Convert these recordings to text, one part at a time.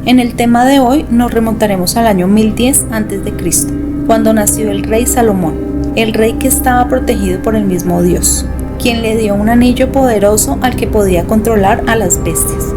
En el tema de hoy nos remontaremos al año 1010 a.C., cuando nació el rey Salomón, el rey que estaba protegido por el mismo Dios, quien le dio un anillo poderoso al que podía controlar a las bestias.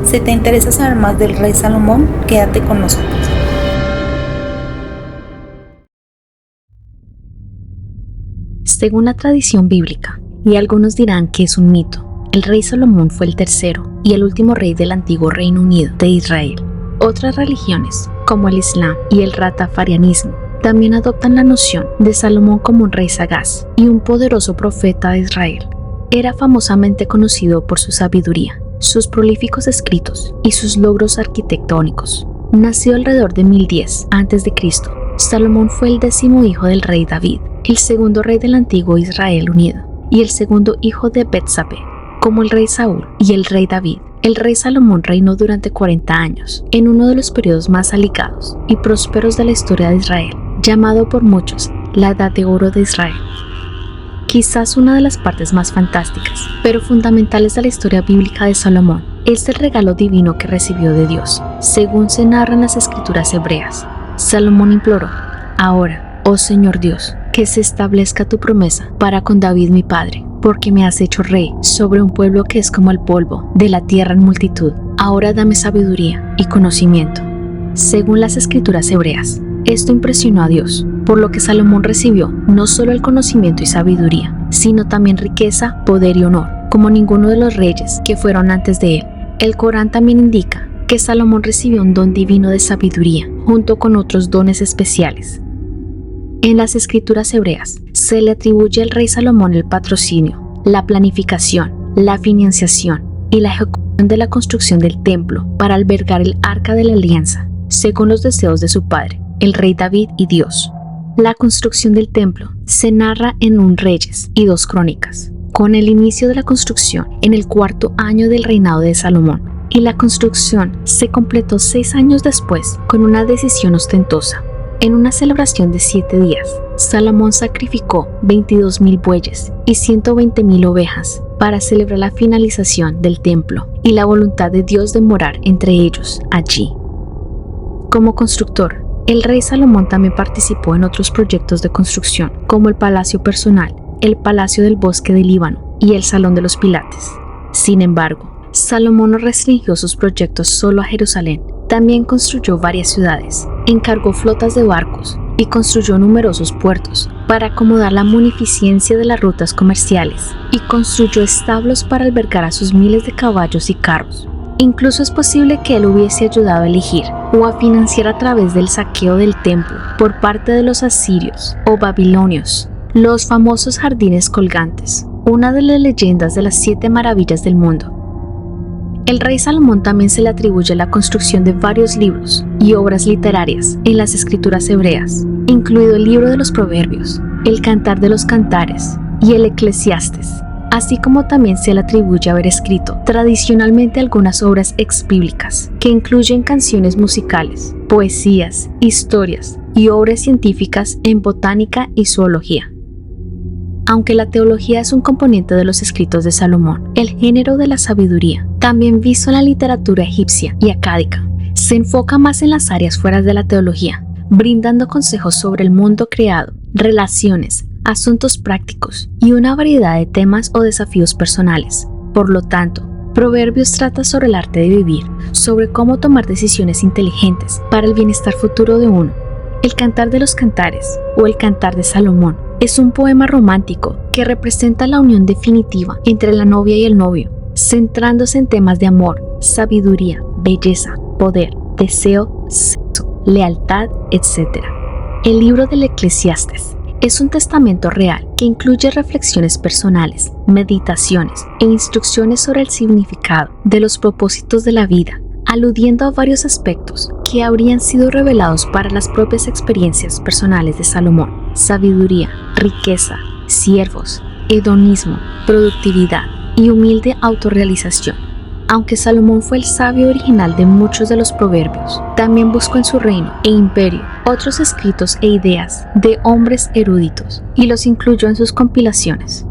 Si te interesa saber más del rey Salomón, quédate con nosotros. Según la tradición bíblica, y algunos dirán que es un mito, el rey Salomón fue el tercero y el último rey del antiguo Reino Unido de Israel. Otras religiones, como el Islam y el Ratafarianismo, también adoptan la noción de Salomón como un rey sagaz y un poderoso profeta de Israel. Era famosamente conocido por su sabiduría, sus prolíficos escritos y sus logros arquitectónicos. Nació alrededor de 1010 a.C. Salomón fue el 10º hijo del rey David, el segundo rey del antiguo Israel unido, y el segundo hijo de Betsabé. Como el rey Saúl y el rey David, el rey Salomón reinó durante 40 años, en uno de los periodos más alicados y prósperos de la historia de Israel, llamado por muchos la Edad de Oro de Israel. Quizás una de las partes más fantásticas, pero fundamentales de la historia bíblica de Salomón, es el regalo divino que recibió de Dios. Según se narra en las escrituras hebreas, Salomón imploró: «Ahora, oh Señor Dios, que se establezca tu promesa para con David mi padre, porque me has hecho rey sobre un pueblo que es como el polvo de la tierra en multitud. Ahora dame sabiduría y conocimiento». Según las escrituras hebreas, esto impresionó a Dios, por lo que Salomón recibió no solo el conocimiento y sabiduría, sino también riqueza, poder y honor, como ninguno de los reyes que fueron antes de él. El Corán también indica que Salomón recibió un don divino de sabiduría, junto con otros dones especiales. En las escrituras hebreas se le atribuye al rey Salomón el patrocinio, la planificación, la financiación y la ejecución de la construcción del templo para albergar el Arca de la Alianza, según los deseos de su padre, el rey David y Dios. La construcción del templo se narra en 1 Reyes y 2 Crónicas, con el inicio de la construcción en el 4º año del reinado de Salomón, y la construcción se completó 6 años después con una decisión ostentosa. En una celebración de 7 días, Salomón sacrificó 22,000 bueyes y 120,000 ovejas para celebrar la finalización del templo y la voluntad de Dios de morar entre ellos allí. Como constructor, el rey Salomón también participó en otros proyectos de construcción, como el Palacio Personal, el Palacio del Bosque del Líbano y el Salón de los Pilates. Sin embargo, Salomón no restringió sus proyectos solo a Jerusalén. También construyó varias ciudades, encargó flotas de barcos y construyó numerosos puertos para acomodar la munificencia de las rutas comerciales, y construyó establos para albergar a sus miles de caballos y carros. Incluso es posible que él hubiese ayudado a elegir o a financiar a través del saqueo del templo por parte de los asirios o babilonios los famosos jardines colgantes, una de las leyendas de las 7 maravillas del mundo. El rey Salomón también se le atribuye la construcción de varios libros y obras literarias en las escrituras hebreas, incluido el libro de los Proverbios, el Cantar de los Cantares y el Eclesiastes, así como también se le atribuye haber escrito tradicionalmente algunas obras exbíblicas, que incluyen canciones musicales, poesías, historias y obras científicas en botánica y zoología. Aunque la teología es un componente de los escritos de Salomón, el género de la sabiduría, también visto en la literatura egipcia y acádica, se enfoca más en las áreas fuera de la teología, brindando consejos sobre el mundo creado, relaciones, asuntos prácticos y una variedad de temas o desafíos personales. Por lo tanto, Proverbios trata sobre el arte de vivir, sobre cómo tomar decisiones inteligentes para el bienestar futuro de uno. El Cantar de los Cantares, o el Cantar de Salomón, es un poema romántico que representa la unión definitiva entre la novia y el novio, centrándose en temas de amor, sabiduría, belleza, poder, deseo, sexo, lealtad, etc. El libro del Eclesiastes es un testamento real que incluye reflexiones personales, meditaciones e instrucciones sobre el significado de los propósitos de la vida, aludiendo a varios aspectos que habrían sido revelados para las propias experiencias personales de Salomón: sabiduría, riqueza, siervos, hedonismo, productividad y humilde autorrealización. Aunque Salomón fue el sabio original de muchos de los proverbios, también buscó en su reino e imperio otros escritos e ideas de hombres eruditos y los incluyó en sus compilaciones.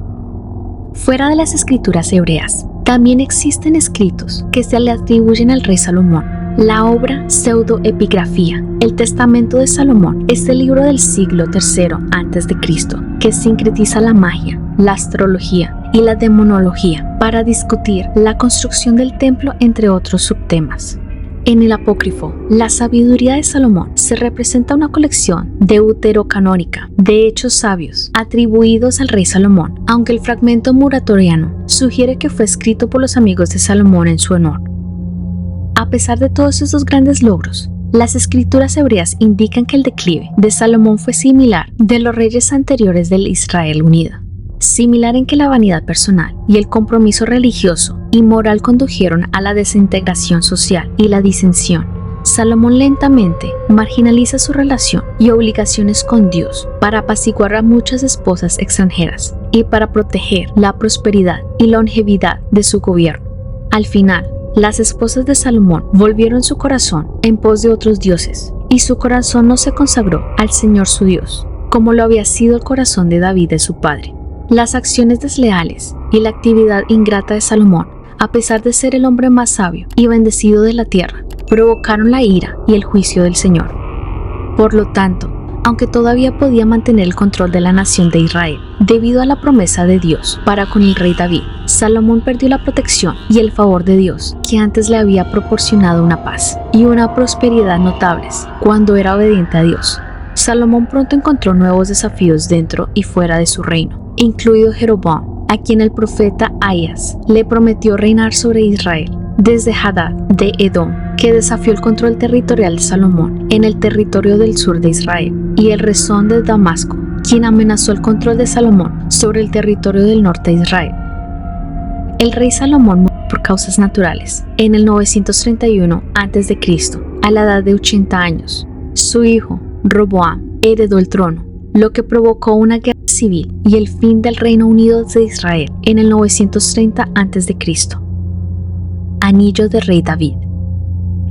Fuera de las escrituras hebreas, también existen escritos que se le atribuyen al rey Salomón, La obra Pseudoepigrafía, el Testamento de Salomón, es el libro del siglo III a.C. que sincretiza la magia, la astrología y la demonología para discutir la construcción del templo, entre otros subtemas. En el apócrifo, la sabiduría de Salomón se representa una colección deuterocanónica de hechos sabios atribuidos al rey Salomón, aunque el fragmento muratoriano sugiere que fue escrito por los amigos de Salomón en su honor. A pesar de todos esos grandes logros, las escrituras hebreas indican que el declive de Salomón fue similar de los reyes anteriores del Israel unido. Similar en que la vanidad personal y el compromiso religioso y moral condujeron a la desintegración social y la disensión. Salomón lentamente marginaliza su relación y obligaciones con Dios para apaciguar a muchas esposas extranjeras y para proteger la prosperidad y longevidad de su gobierno. Al final, las esposas de Salomón volvieron su corazón en pos de otros dioses, y su corazón no se consagró al Señor su Dios, como lo había sido el corazón de David de su padre. Las acciones desleales y la actividad ingrata de Salomón, a pesar de ser el hombre más sabio y bendecido de la tierra, provocaron la ira y el juicio del Señor. Por lo tanto, aunque todavía podía mantener el control de la nación de Israel, debido a la promesa de Dios para con el rey David, Salomón perdió la protección y el favor de Dios, que antes le había proporcionado una paz y una prosperidad notables cuando era obediente a Dios. Salomón pronto encontró nuevos desafíos dentro y fuera de su reino, incluido Jeroboam, a quien el profeta Ahías le prometió reinar sobre Israel, desde Hadad de Edom, que desafió el control territorial de Salomón en el territorio del sur de Israel, y el Rezón de Damasco, quien amenazó el control de Salomón sobre el territorio del norte de Israel. El rey Salomón murió por causas naturales en el 931 a.C., a la edad de 80 años. Su hijo, Roboam, heredó el trono, lo que provocó una guerra civil y el fin del Reino Unido de Israel en el 930 a.C. Anillo de rey David.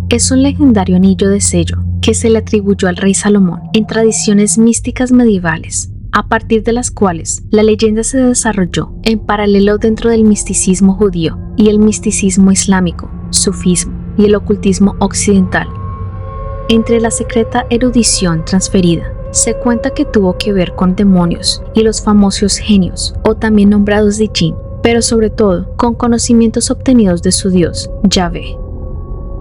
Es un legendario anillo de sello que se le atribuyó al rey Salomón en tradiciones místicas medievales, a partir de las cuales la leyenda se desarrolló en paralelo dentro del misticismo judío y el misticismo islámico, sufismo y el ocultismo occidental. Entre la secreta erudición transferida, se cuenta que tuvo que ver con demonios y los famosos genios, o también nombrados de Jinn, pero sobre todo con conocimientos obtenidos de su dios, Yahvé.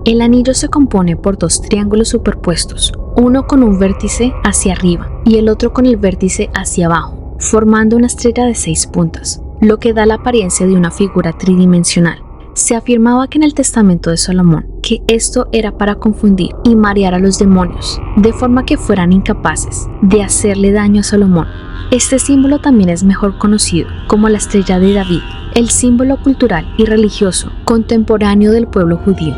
El anillo se compone por dos triángulos superpuestos, uno con un vértice hacia arriba y el otro con el vértice hacia abajo, formando una estrella de 6 puntas, lo que da la apariencia de una figura tridimensional. Se afirmaba que en el testamento de Salomón que esto era para confundir y marear a los demonios, de forma que fueran incapaces de hacerle daño a Salomón. Este símbolo también es mejor conocido como la estrella de David, el símbolo cultural y religioso contemporáneo del pueblo judío.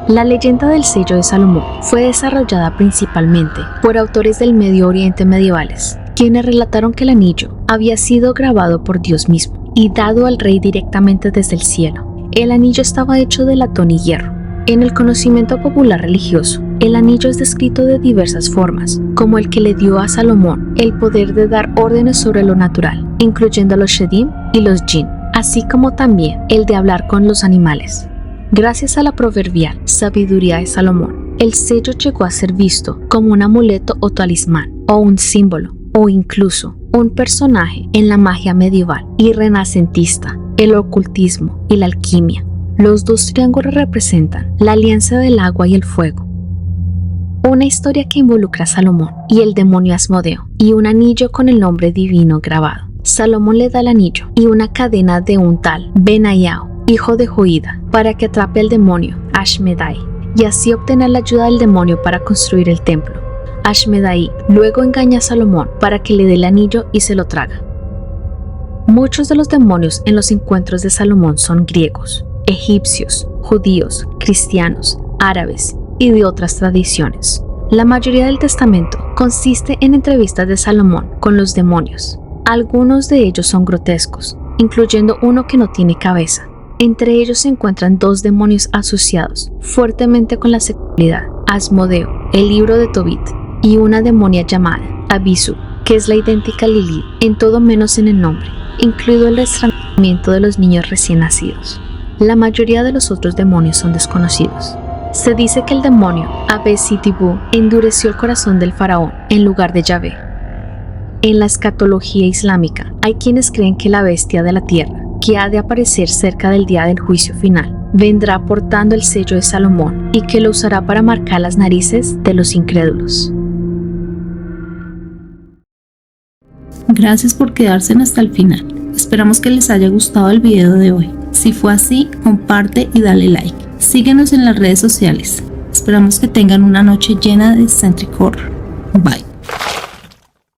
La leyenda del sello de Salomón fue desarrollada principalmente por autores del Medio Oriente medievales, quienes relataron que el anillo había sido grabado por Dios mismo y dado al rey directamente desde el cielo. El anillo estaba hecho de latón y hierro. En el conocimiento popular religioso, el anillo es descrito de diversas formas, como el que le dio a Salomón el poder de dar órdenes sobre lo natural, incluyendo los shedim y los jinn, así como también el de hablar con los animales. Gracias a la proverbial sabiduría de Salomón, el sello llegó a ser visto como un amuleto o talismán, o un símbolo, o incluso un personaje en la magia medieval y renacentista, el ocultismo y la alquimia. Los dos triángulos representan la alianza del agua y el fuego. Una historia que involucra a Salomón y el demonio Asmodeo, y un anillo con el nombre divino grabado. Salomón le da el anillo y una cadena de un tal Benaiao, hijo de Joida, para que atrape al demonio Ashmedai, y así obtener la ayuda del demonio para construir el templo. Ashmedai luego engaña a Salomón para que le dé el anillo y se lo traga. Muchos de los demonios en los encuentros de Salomón son griegos, egipcios, judíos, cristianos, árabes y de otras tradiciones. La mayoría del testamento consiste en entrevistas de Salomón con los demonios. Algunos de ellos son grotescos, incluyendo uno que no tiene cabeza. Entre ellos se encuentran 2 demonios asociados fuertemente con la sexualidad: Asmodeo, el libro de Tobit, y una demonia llamada Abisu, que es la idéntica a Lilith en todo menos en el nombre, incluido el estrangulamiento de los niños recién nacidos. La mayoría de los otros demonios son desconocidos. Se dice que el demonio, Abed-Sitibu, endureció el corazón del faraón en lugar de Yahvé. En la escatología islámica, hay quienes creen que la bestia de la tierra, que ha de aparecer cerca del día del juicio final, vendrá portando el sello de Salomón y que lo usará para marcar las narices de los incrédulos. Gracias por quedarse hasta el final. Esperamos que les haya gustado el video de hoy. Si fue así, comparte y dale like. Síguenos en las redes sociales. Esperamos que tengan una noche llena de Centric Horror. Bye.